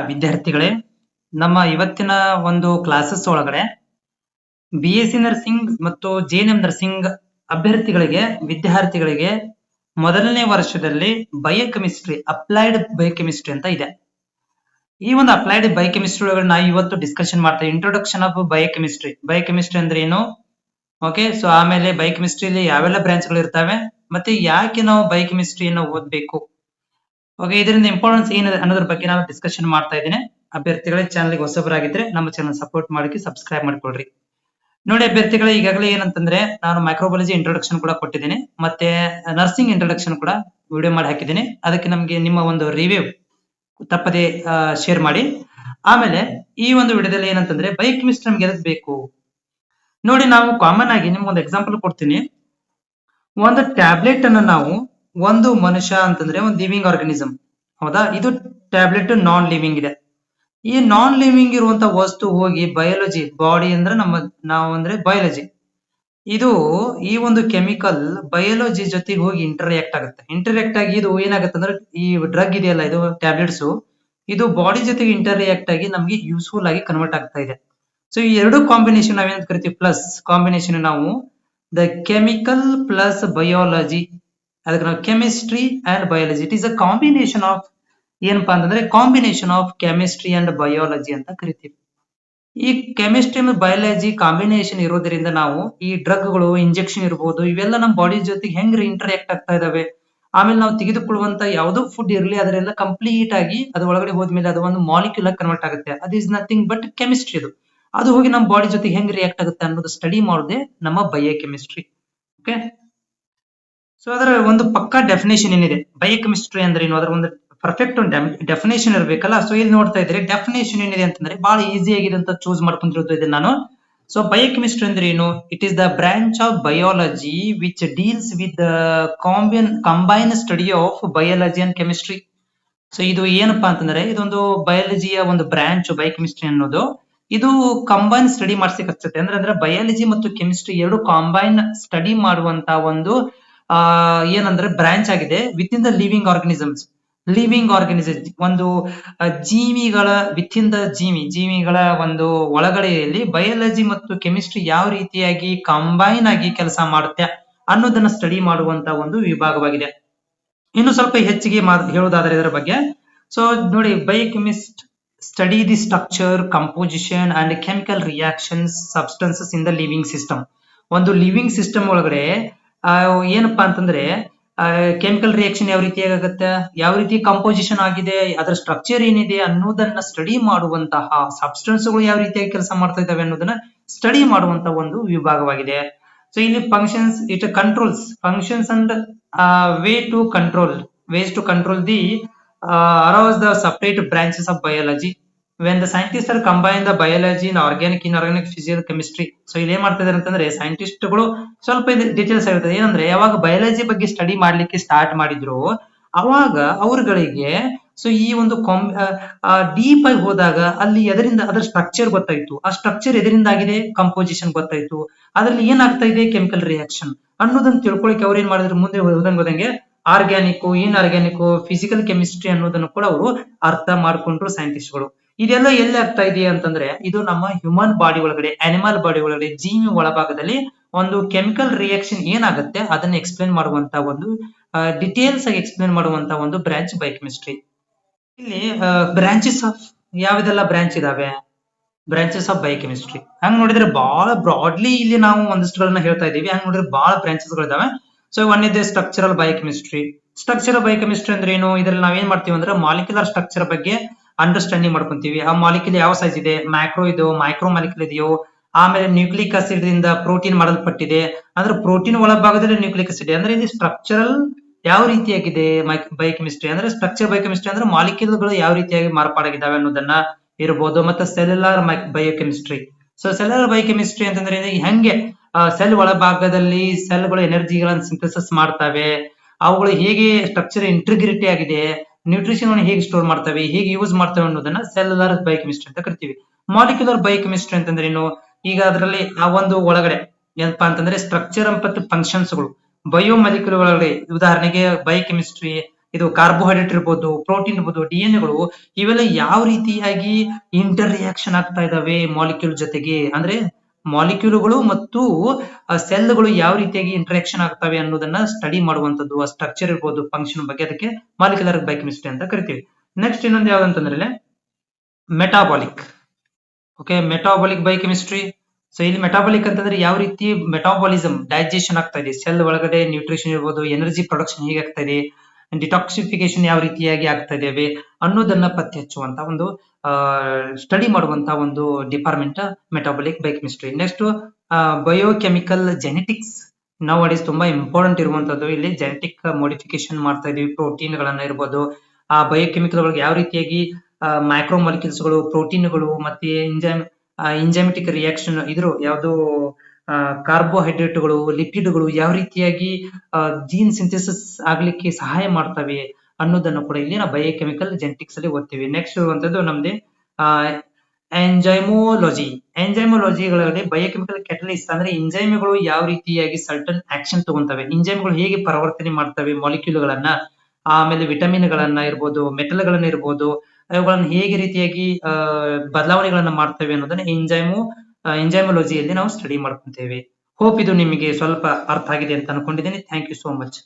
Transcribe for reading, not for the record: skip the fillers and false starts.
ವಿದ್ಯಾರ್ಥಿಗಳೇ, ನಮ್ಮ ಇವತ್ತಿನ ಒಂದು ಕ್ಲಾಸಸ್ ಒಳಗಡೆ ಬಿ.ಎಸ್.ಸಿ ನರ್ಸಿಂಗ್ ಮತ್ತು ಜೆ.ಎನ್.ಎಂ ನರ್ಸಿಂಗ್ ಅಭ್ಯರ್ಥಿಗಳಿಗೆ ವಿದ್ಯಾರ್ಥಿಗಳಿಗೆ ಮೊದಲನೇ ವರ್ಷದಲ್ಲಿ ಬಯೋಕೆಮಿಸ್ಟ್ರಿ ಅಪ್ಲೈಡ್ ಬಯೋಕೆಮಿಸ್ಟ್ರಿ ಅಂತ ಇದೆ. ಈ ಒಂದು ಅಪ್ಲೈಡ್ ಬಯೋಕೆಮಿಸ್ಟ್ರಿ ಒಳಗಡೆ ನಾವು ಇವತ್ತು ಡಿಸ್ಕಷನ್ ಮಾಡ್ತೇವೆ. Introduction of biochemistry. ಬಯೋಕೆಮಿಸ್ಟ್ರಿ ಅಂದ್ರೆ ಏನು, ಓಕೆ. ಸೊ ಆಮೇಲೆ ಬಯೋಕೆಮಿಸ್ಟ್ರಿಯಲ್ಲಿ ಯಾವೆಲ್ಲ ಬ್ರಾಂಚ್ಗಳು ಇರ್ತವೆ, ಮತ್ತೆ ಯಾಕೆ ನಾವು ಬಯೋಕೆಮಿಸ್ಟ್ರಿಯನ್ನು ಓದಬೇಕು, ಓಕೆ, ಇದರಿಂದ ಇಂಪಾರ್ಟೆನ್ಸ್ ಏನಿದೆ ಅನ್ನೋದ್ರ ಬಗ್ಗೆ ನಾನು ಡಿಸ್ಕಷನ್ ಮಾಡ್ತಾ ಇದ್ದೀನಿ. ಅಭ್ಯರ್ಥಿಗಳೇ, ಚಾನಲ್ಗೆ ಹೊಸಬರಾಗಿದ್ರೆ ನಮ್ಮ ಚಾನಲ್ ಸಪೋರ್ಟ್ ಮಾಡಿ ಸಬ್ಸ್ಕ್ರೈಬ್ ಮಾಡ್ಕೊಳ್ರಿ. ನೋಡಿ ಅಭ್ಯರ್ಥಿಗಳೇ, ಈಗಾಗಲೇ ಏನಂತಂದ್ರೆ ನಾನು ಮೈಕ್ರೋಬಯಾಲಜಿ ಇಂಟ್ರೊಡಕ್ಷನ್ ಕೂಡ ಕೊಟ್ಟಿದ್ದೀನಿ, ಮತ್ತೆ ನರ್ಸಿಂಗ್ ಇಂಟ್ರೊಡಕ್ಷನ್ ಕೂಡ ವಿಡಿಯೋ ಮಾಡಿ ಹಾಕಿದ್ದೀನಿ. ಅದಕ್ಕೆ ನಮಗೆ ನಿಮ್ಮ ಒಂದು ರಿವ್ಯೂ ತಪ್ಪದೆ ಶೇರ್ ಮಾಡಿ. ಆಮೇಲೆ ಈ ಒಂದು ವಿಡಿಯೋದಲ್ಲಿ ಏನಂತಂದ್ರೆ ಬಯೋಕೆಮಿಸ್ಟ್ರಿ ನಮ್ಗೆ ಎದಕ್ ಬೇಕು ನೋಡಿ. ನಾವು ಕಾಮನ್ ಆಗಿ ನಿಮ್ಗೆ ಒಂದು ಎಕ್ಸಾಂಪಲ್ ಕೊಡ್ತೀನಿ. ಒಂದು ಟ್ಯಾಬ್ಲೆಟ್ ಅನ್ನ ನಾವು, ಒಂದು ಮನುಷ್ಯ ಅಂತಂದ್ರೆ ಒಂದು ಲಿವಿಂಗ್ ಆರ್ಗನಿಸಮ್, ಹೌದಾ? ಇದು ಟ್ಯಾಬ್ಲೆಟ್ ನಾನ್ ಲಿವಿಂಗ್ ಇದೆ. ಈ ನಾನ್ ಲಿವಿಂಗ್ ಇರುವಂತ ವಸ್ತು ಹೋಗಿ ಬಯಾಲಜಿ, ಬಾಡಿ ಅಂದ್ರೆ ನಾವು ಅಂದ್ರೆ ಬಯಾಲಜಿ, ಇದು ಈ ಒಂದು ಕೆಮಿಕಲ್ ಬಯಾಲಜಿ ಜೊತೆಗೆ ಹೋಗಿ ಇಂಟರ್ಯಾಕ್ಟ್ ಆಗುತ್ತೆ. ಇಂಟರ್ಯಾಕ್ಟ್ ಆಗಿ ಇದು ಏನಾಗುತ್ತೆ ಅಂದ್ರೆ, ಈ ಡ್ರಗ್ ಇದೆಯಲ್ಲ, ಇದು ಟ್ಯಾಬ್ಲೆಟ್ಸ್, ಇದು ಬಾಡಿ ಜೊತೆಗೆ ಇಂಟರ್ಯಾಕ್ಟ್ ಆಗಿ ನಮ್ಗೆ ಯೂಸ್ಫುಲ್ ಆಗಿ ಕನ್ವರ್ಟ್ ಆಗ್ತಾ ಇದೆ. ಸೊ ಈ ಎರಡು ಕಾಂಬಿನೇಷನ್ ನಾವೇನ್ ಕರಿತೀವಿ, ಪ್ಲಸ್ ಕಾಂಬಿನೇಷನ್ ನಾವು ದ ಕೆಮಿಕಲ್ ಪ್ಲಸ್ ಬಯಾಲಜಿ, ಅದಕ್ಕೆ ನಾವು chemistry and biology. It is a combination of, ಏನಪ್ಪಾ ಅಂತಂದ್ರೆ combination of chemistry and biology ಅಂತ ಕರಿತೀವಿ. ಈ ಕೆಮಿಸ್ಟ್ರಿ ಮತ್ತು ಬಯಾಲಜಿ ಕಾಂಬಿನೇಷನ್ ಇರೋದ್ರಿಂದ ನಾವು ಈ ಡ್ರಗ್ಗಳು, ಇಂಜೆಕ್ಷನ್ ಇರಬಹುದು, ಇವೆಲ್ಲ ನಮ್ಮ ಬಾಡಿ ಜೊತೆಗೆ ಹೆಂಗ್ ಇಂಟರ್ಯಾಕ್ಟ್ ಆಗ್ತಾ ಇದಾವೆ. ಆಮೇಲೆ ನಾವು ತೆಗೆದುಕೊಳ್ಳುವಂತ ಯಾವುದೋ ಫುಡ್ ಇರಲಿ, ಅದರೆಲ್ಲ ಕಂಪ್ಲೀಟ್ ಆಗಿ ಅದು ಒಳಗಡೆ ಹೋದ್ಮೇಲೆ ಅದು ಒಂದು ಮಾಲಿಕ್ಯೂಲ್ ಕನ್ವರ್ಟ್ ಆಗುತ್ತೆ. ಅದು ಇಸ್ ನಥಿಂಗ್ ಬಟ್ ಕೆಮಿಸ್ಟ್ರಿ. ಅದು ಹೋಗಿ ನಮ್ಮ ಬಾಡಿ ಜೊತೆಗೆ ಹೆಂಗ್ ರಿಯಾಕ್ಟ್ ಆಗುತ್ತೆ ಅನ್ನೋದು ಸ್ಟಡಿ ಮಾಡೋದೇ ನಮ್ಮ ಬಯೋಕೆಮಿಸ್ಟ್ರಿ. ಓಕೆ. ಸೊ ಅದರ ಒಂದು ಪಕ್ಕಾ ಡೆಫಿನೇಷನ್ ಏನಿದೆ, ಬಯೋಕೆಮಿಸ್ಟ್ರಿ ಅಂದ್ರೆ ಏನು, ಅದರ ಒಂದು ಪರ್ಫೆಕ್ಟ್ ಒಂದು ಡೆಫಿನೇಷನ್ ಇರಬೇಕಲ್ಲ. ಸೊ ಇಲ್ಲಿ ನೋಡ್ತಾ ಇದ್ರೆ ಡೆಫಿನೇಷನ್ ಏನಿದೆ ಅಂತಂದ್ರೆ ಬಹಳ ಈಸಿ ಆಗಿದೆ ಅಂತ ಚೂಸ್ ಮಾಡ್ಕೊಂಡಿರೋದು ಇದೆ ನಾನು. ಸೊ ಬಯೋಕೆಮಿಸ್ಟ್ರಿ ಅಂದ್ರೆ ಏನು, it is the branch of biology which deals with combine study of biology and chemistry. So ಇದು ಏನಪ್ಪಾ ಅಂತಂದ್ರೆ, ಇದೊಂದು ಬಯಾಲಜಿಯ ಒಂದು ಬ್ರಾಂಚ್ ಬಯೋಕೆಮಿಸ್ಟ್ರಿ ಅನ್ನೋದು. ಇದು ಕಂಬೈನ್ ಸ್ಟಡಿ ಮಾಡ್ಸಿಕತ್ತೆ ಅಂದ್ರೆ ಬಯಾಲಜಿ ಮತ್ತು ಕೆಮಿಸ್ಟ್ರಿ ಎರಡು ಕಾಂಬೈನ್ ಸ್ಟಡಿ ಮಾಡುವಂತ ಒಂದು ಏನಂದ್ರೆ ಬ್ರಾಂಚ್ ಆಗಿದೆ with in the living organisms. Living organism ಒಂದು ಜೀವಿಗಳ, ವಿತ್ ಇನ್ ದ ಜೀವಿಗಳ ಒಂದು ಒಳಗಡೆಯಲ್ಲಿ ಬಯಾಲಜಿ ಮತ್ತು ಕೆಮಿಸ್ಟ್ರಿ ಯಾವ ರೀತಿಯಾಗಿ ಕಂಬೈನ್ ಆಗಿ ಕೆಲಸ ಮಾಡುತ್ತೆ ಅನ್ನೋದನ್ನ ಸ್ಟಡಿ ಮಾಡುವಂತ ಒಂದು ವಿಭಾಗವಾಗಿದೆ. ಇನ್ನು ಸ್ವಲ್ಪ ಹೆಚ್ಚಿಗೆ ಹೇಳೋದಾದ್ರೆ ಇದರ ಬಗ್ಗೆ, ಸೊ ನೋಡಿ, biochemist study the structure, composition and chemical reactions substances in the living system. ಒಂದು ಲಿವಿಂಗ್ ಸಿಸ್ಟಮ್ ಒಳಗಡೆ ಏನಪ್ಪಾ ಅಂತಂದ್ರೆ ಕೆಮಿಕಲ್ ರಿಯಾಕ್ಷನ್ ಯಾವ ರೀತಿ ಆಗುತ್ತೆ, ಯಾವ ರೀತಿ ಕಂಪೋಸಿಷನ್ ಆಗಿದೆ, ಅದರ ಸ್ಟ್ರಕ್ಚರ್ ಏನಿದೆ ಅನ್ನೋದನ್ನ ಸ್ಟಡಿ ಮಾಡುವಂತಹ, ಸಬ್ಸ್ಟೆನ್ಸ್ಗಳು ಯಾವ ರೀತಿಯಾಗಿ ಕೆಲಸ ಮಾಡ್ತಾ ಇದಾವೆ ಅನ್ನೋದನ್ನ ಸ್ಟಡಿ ಮಾಡುವಂತ ಒಂದು ವಿಭಾಗವಾಗಿದೆ. ಸೊ ಇಲ್ಲಿ functions, it controls functions and ways to control the arouse the separate branches of biology when the scientists are combine the biology in organic, inorganic, physical, chemistry. So ಇಲ್ಲಿ ಏನ್ ಮಾಡ್ತಾ ಇದಾರೆ ಅಂತಂದ್ರೆ ಸೈಂಟಿಸ್ಟ್ಗಳು ಸ್ವಲ್ಪ ಡೀಟೇಲ್ಸ್ ಆಗಿರ್ತದೆ. ಏನಂದ್ರೆ ಯಾವಾಗ ಬಯಾಲಜಿ ಬಗ್ಗೆ ಸ್ಟಡಿ ಮಾಡ್ಲಿಕ್ಕೆ ಸ್ಟಾರ್ಟ್ ಮಾಡಿದ್ರು ಅವಾಗ ಅವ್ರಗಳಿಗೆ ಸೊ ಈ ಒಂದು ಡೀಪ್ ಆಗಿ ಹೋದಾಗ ಅಲ್ಲಿ ಎದರಿಂದ ಅದರ ಸ್ಟ್ರಕ್ಚರ್ ಗೊತ್ತಾಯ್ತು. ಆ ಸ್ಟ್ರಕ್ಚರ್ ಎದರಿಂದ ಆಗಿದೆ, ಕಂಪೋಸಿಷನ್ ಗೊತ್ತಾಯ್ತು, ಅದ್ರಲ್ಲಿ ಏನಾಗ್ತಾ ಇದೆ, ಕೆಮಿಕಲ್ ರಿಯಾಕ್ಷನ್ ಅನ್ನೋದನ್ನ ತಿಳ್ಕೊಳಕ್ಕೆ ಅವ್ರು ಏನ್ ಮಾಡಿದ್ರು, ಮುಂದೆ ಹೋದಂಗೆ ಆರ್ಗ್ಯಾನಿಕ್, ಇನ್ಆರ್ಗ್ಯಾನಿಕ್, ಫಿಸಿಕಲ್ ಕೆಮಿಸ್ಟ್ರಿ ಅನ್ನೋದನ್ನು ಕೂಡ ಅವರು ಅರ್ಥ ಮಾಡ್ಕೊಂಡ್ರು ಸೈಂಟಿಸ್ಟ್ಗಳು. ಇದೆಲ್ಲ ಎಲ್ಲಿ ಆಗ್ತಾ ಇದೆ ಅಂತಂದ್ರೆ, ಇದು ನಮ್ಮ ಹ್ಯೂಮನ್ ಬಾಡಿ ಒಳಗಡೆ, ಅನಿಮಲ್ ಬಾಡಿ ಒಳಗಡೆ, ಜೀವಿ ಒಳಭಾಗದಲ್ಲಿ ಒಂದು ಕೆಮಿಕಲ್ ರಿಯಾಕ್ಷನ್ ಏನಾಗುತ್ತೆ ಅದನ್ನ ಎಕ್ಸ್ಪ್ಲೇನ್ ಮಾಡುವಂತ ಒಂದು ಡಿಟೇಲ್ಸ್ ಆಗಿ ಎಕ್ಸ್ಪ್ಲೇನ್ ಮಾಡುವಂತ ಒಂದು ಬ್ರಾಂಚ್ ಬಯೋಕೆಮಿಸ್ಟ್ರಿ. ಇಲ್ಲಿ ಬ್ರಾಂಚಸ್ ಆಫ್ ಯಾವ್ದೆಲ್ಲ ಬ್ರಾಂಚ್ ಇದಾವೆ, ಬ್ರಾಂಚಸ್ ಆಫ್ ಬಯೋಕೆಮಿಸ್ಟ್ರಿ. ಹಂಗ್ ನೋಡಿದ್ರೆ ಬಹಳ ಬ್ರಾಡ್ಲಿ ಇಲ್ಲಿ ನಾವು ಒಂದಿಷ್ಟುಗಳನ್ನ ಹೇಳ್ತಾ ಇದೀವಿ. ಹಂಗ್ ನೋಡಿದ್ರೆ ಬಹಳ ಬ್ರಾಂಚಸ್ ಗಳಿದಾವೆ. ಸೊ ಒನ್ ಇದೆ ಸ್ಟ್ರಕ್ಚರಲ್ ಬಯೋಕೆಮಿಸ್ಟ್ರಿ. ಸ್ಟ್ರಕ್ಚರಲ್ ಬಯೋಕೆಮಿಸ್ಟ್ರಿ ಅಂದ್ರೆ ಏನು, ಇದ್ರಲ್ಲಿ ನಾವೇನ್ ಮಾಡ್ತೀವಿ ಅಂದ್ರೆ ಮಾಲಿಕ್ಯುಲರ್ ಸ್ಟ್ರಕ್ಚರ್ ಬಗ್ಗೆ ಅಂಡರ್ಸ್ಟ್ಯಾಂಡಿಂಗ್ ಮಾಡ್ಕೊಂತೀವಿ. ಆ ಮಾಲಿಕ್ಯೂಲ್ ಯಾವ ಸೈಜ್ ಇದೆ, ಮ್ಯಾಕ್ರೋ ಇದೆಯೋ, ಮೈಕ್ರೋ ಮಾಲಿಕ್ಯೂಲ್ ಇದೆಯೋ, ಆಮೇಲೆ ನ್ಯೂಕ್ಲಿಕ್ ಆಸಿಡ್ ಇಂದ ಪ್ರೋಟೀನ್ ಮಾಡಲ್ಪಟ್ಟಿದೆ, ಅಂದ್ರೆ ಪ್ರೋಟೀನ್ ಒಳಭಾಗದಲ್ಲಿ ನ್ಯೂಕ್ಲಿಕ್ ಆಸಿಡ್, ಅಂದ್ರೆ ಇದು ಸ್ಟ್ರಕ್ಚರಲ್ ಯಾವ ರೀತಿಯಾಗಿದೆ ಬಯೋಕೆಮಿಸ್ಟ್ರಿ ಅಂದ್ರೆ. ಸ್ಟ್ರಕ್ಚರ್ ಬಯೋಕೆಮಿಸ್ಟ್ರಿ ಅಂದ್ರೆ ಮಾಲಿಕ್ಯೂಲ್ಗಳು ಯಾವ ರೀತಿಯಾಗಿ ಮಾರ್ಪಾಡಾಗಿದ್ದಾವೆ ಅನ್ನೋದನ್ನ ಇರಬಹುದು. ಮತ್ತೆ cellular biochemistry. So cellular biochemistry ಅಂತಂದ್ರೆ ಹೆಂಗೆ ಸೆಲ್ ಒಳಭಾಗದಲ್ಲಿ ಸೆಲ್ಗಳು ಎನರ್ಜಿಗಳನ್ನು ಸಿಂಥಸಿಸ್ ಮಾಡ್ತವೆ, ಅವುಗಳು ಹೇಗೆ ಸ್ಟ್ರಕ್ಚರ್ ಇಂಟಿಗ್ರಿಟಿ ಆಗಿದೆ, ನ್ಯೂಟ್ರಿಷನ್ ಹೇಗೆ ಸ್ಟೋರ್ ಮಾಡ್ತವೆ, ಹೇಗೆ ಯೂಸ್ ಮಾಡ್ತವೆ ಅನ್ನೋದನ್ನ ಸೆಲ್ಯುಲಾರ್ ಬಯೋಕೆಮಿಸ್ಟ್ರಿ ಅಂತ ಕರಿತೀವಿ. ಮಾಲಿಕ್ಯುಲರ್ ಬಯೋಕೆಮಿಸ್ಟ್ರಿ ಅಂತಂದ್ರೆ ಏನು, ಈಗ ಅದರಲ್ಲಿ ಆ ಒಂದು ಒಳಗಡೆ ಏನಪ್ಪಾ ಅಂತಂದ್ರೆ ಸ್ಟ್ರಕ್ಚರ್ ಮತ್ತು ಫಂಕ್ಷನ್ಸ್ ಗಳು ಬಯೋ ಮಾಲಿಕ್ಯೂಲ್ ಒಳಗಡೆ, ಉದಾಹರಣೆಗೆ ಬಯೋಕೆಮಿಸ್ಟ್ರಿ ಇದು ಕಾರ್ಬೋಹೈಡ್ರೇಟ್ ಇರ್ಬೋದು, ಪ್ರೋಟೀನ್ ಇರ್ಬೋದು, ಡಿಎನ್ಎಗಳು ಇವೆಲ್ಲ ಯಾವ ರೀತಿಯಾಗಿ ಇಂಟರ್ ರಿಯಾಕ್ಷನ್ ಆಗ್ತಾ ಇದಾವೆ ಮಾಲಿಕ್ಯೂಲ್ ಜೊತೆಗೆ, ಅಂದ್ರೆ ಮಾಲಿಕ್ಯೂಲ್ಗಳು ಮತ್ತು ಸೆಲ್ಗಳು ಯಾವ ರೀತಿಯಾಗಿ ಇಂಟರಾಕ್ಷನ್ ಆಗ್ತವೆ ಅನ್ನೋದನ್ನ ಸ್ಟಡಿ ಮಾಡುವಂತದ್ದು. ಆ ಸ್ಟ್ರಕ್ಚರ್ ಇರ್ಬೋದು, ಫಂಕ್ಷನ್ ಬಗ್ಗೆ, ಅದಕ್ಕೆ ಮಾಲಿಕ್ಯುಲರ್ ಬಯೋಕೆಮಿಸ್ಟ್ರಿ ಅಂತ ಕರಿತೀವಿ. ನೆಕ್ಸ್ಟ್ ಇನ್ನೊಂದು ಯಾವ್ದಂತಂದ್ರೆ metabolic. Okay, metabolic biochemistry. So ಇಲ್ಲಿ ಮೆಟಾಬಾಲಿಕ್ ಅಂತಂದ್ರೆ ಯಾವ ರೀತಿ ಮೆಟಾಬಾಲಿಸಮ್ ಡೈಜೆಷನ್ ಆಗ್ತಾ ಇದೆ, ಸೆಲ್ ಒಳಗಡೆ ನ್ಯೂಟ್ರಿಷನ್ ಇರ್ಬೋದು, ಎನರ್ಜಿ ಪ್ರೊಡಕ್ಷನ್ ಹೇಗೆ ಆಗ್ತಾ ಇದೆ, ಡಿಟಾಕ್ಸಿಫಿಕೇಶನ್ ಯಾವ ರೀತಿಯಾಗಿ ಆಗ್ತಾ ಇದ್ದೇವೆ ಅನ್ನೋದನ್ನ ಪತ್ತೆ ಹಚ್ಚುವಂತ ಒಂದು ಸ್ಟಡಿ ಮಾಡುವಂತ ಒಂದು department metabolic biochemistry. Next biochemical genetics. ನಾವು ಅಡಿಸ್ ತುಂಬಾ ಇಂಪಾರ್ಟೆಂಟ್ ಇರುವಂತದ್ದು. ಇಲ್ಲಿ ಜೆನೆಟಿಕ್ ಮೋಡಿಫಿಕೇಶನ್ ಮಾಡ್ತಾ ಇದೀವಿ, ಪ್ರೋಟೀನ್ ಗಳನ್ನ ಇರ್ಬೋದು, ಆ ಬಯೋಕೆಮಿಕಲ್ ಗಳಿಗೆ ಯಾವ ರೀತಿಯಾಗಿ ಮೈಕ್ರೋ ಮಾಲಿಕ್ಯೂಲ್ಸ್ ಗಳು, ಪ್ರೋಟೀನ್ಗಳು ಮತ್ತೆ ಎಂಜೈಮೆಟಿಕ್ ರಿಯಾಕ್ಷನ್ ಇದ್ರು ಯಾವುದು ಕಾರ್ಬೋಹೈಡ್ರೇಟ್ಗಳು, ಲಿಪಿಡ್ಗಳು ಯಾವ ರೀತಿಯಾಗಿ ಜೀನ್ ಸಿಂಥೆಸಿಸ್ ಆಗ್ಲಿಕ್ಕೆ ಸಹಾಯ ಮಾಡ್ತವೆ ಅನ್ನೋದನ್ನು ಕೂಡ ಇಲ್ಲಿ ನಾವು ಬಯೋಕೆಮಿಕಲ್ ಜೆನೆಟಿಕ್ಸ್ ಅಲ್ಲಿ ಓದ್ತೀವಿ. ನೆಕ್ಸ್ಟ್ ಇರುವಂತದ್ದು ನಮ್ದು ಎಂಜೈಮೋಲಜಿ. ಎಂಜೈಮೋಲಜಿಗಳಲ್ಲಿ ಬಯೋಕೆಮಿಕಲ್ ಕ್ಯಾಟಲಿಸ್ಟ್ ಅಂದ್ರೆ ಎಂಜೈಮ್ಗಳು ಯಾವ ರೀತಿಯಾಗಿ ಸರ್ಟನ್ ಆಕ್ಷನ್ ತಗೊಂತವೆ, ಎಂಜೈಮ್ಗಳು ಹೇಗೆ ಪರಿವರ್ತನೆ ಮಾಡ್ತವೆ ಮಾಲಿಕ್ಯೂಲ್ ಗಳನ್ನ, ಆಮೇಲೆ ವಿಟಮಿನ್ ಗಳನ್ನ ಇರ್ಬೋದು, ಮೆಟಲ್ ಗಳನ್ನ ಇರ್ಬೋದು, ಅವುಗಳನ್ನ ಹೇಗೆ ರೀತಿಯಾಗಿ ಬದಲಾವಣೆಗಳನ್ನ ಮಾಡ್ತೇವೆ ಅನ್ನೋದನ್ನ ಎಂಜೈಮೋಲಜಿಯಲ್ಲಿ ನಾವು ಸ್ಟಡಿ ಮಾಡ್ಕೊಂತೇವೆ. ಹೋಪ್ ಇದು ನಿಮಗೆ ಸ್ವಲ್ಪ ಅರ್ಥ ಆಗಿದೆ ಅಂತ ಅನ್ಕೊಂಡಿದ್ದೇನೆ. Thank you so much.